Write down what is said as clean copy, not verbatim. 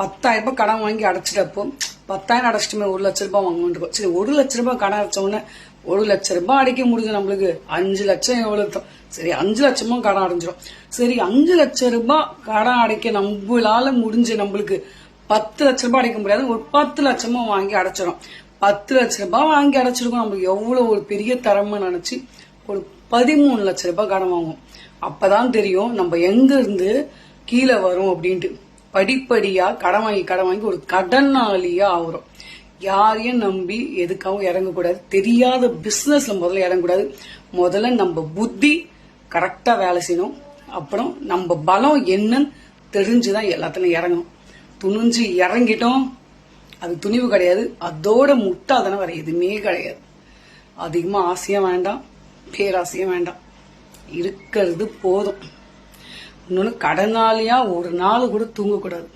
10,000 ரூபாய் கடன் வாங்கி அடைச்சிட்டப்போ 10,000 அடைச்சிட்டுமே 1 லட்சம் ரூபாய் வாங்கணும். சரி 1 லட்சம் ரூபாய் கடன் அடைச்ச உடனே 1 லட்சம் ரூபாய் அடைக்க முடிஞ்சு நம்மளுக்கு 5 லட்சம் எவ்வளவு? சரி 5 லட்சமும் கடன் அடைஞ்சிடும். சரி 5 லட்சம் ரூபாய் கடன் அடைக்க நம்மளால முடிஞ்ச நம்மளுக்கு 10 லட்சம் ரூபாய் அடைக்க முடியாது, ஒரு 10 லட்சமும் வாங்கி அடைச்சிடும். 10 லட்சம் ரூபாய் வாங்கி அடைச்சிருக்கோம். நம்மளுக்கு எவ்வளவு ஒரு பெரிய தரமா நினைச்சு ஒரு 13 லட்சம் ரூபாய் கடன் வாங்குவோம். அப்பதான் தெரியும் நம்ம எங்க இருந்து கீழே வரும் அப்படின்ட்டு. படிப்படியா கடன் வாங்கி ஒரு கடனாளியா ஆகுறோம். யாரையும் நம்பி எதுக்காகவும் இறங்கக்கூடாது. தெரியாத பிசினஸ்ல முதல்ல இறங்கக்கூடாது. முதல்ல நம்ம புத்தி கரெக்டா வேலை செய்யணும். அப்புறம் நம்ம பலம் என்னன்னு தெரிஞ்சுதான் எல்லாத்துலயும் இறங்கணும். துணிஞ்சு இறங்கிட்டோம், அது துணிவு கிடையாது. அதோட முட்டாதானே வர எதுவுமே கிடையாது. அதிகமா ஆசையும் வேண்டாம், பேராசையும் வேண்டாம். இருக்கிறது போதும். இன்னொன்னு கடனாளியா ஒரு நாள் கூட தூங்கக்கூடாது.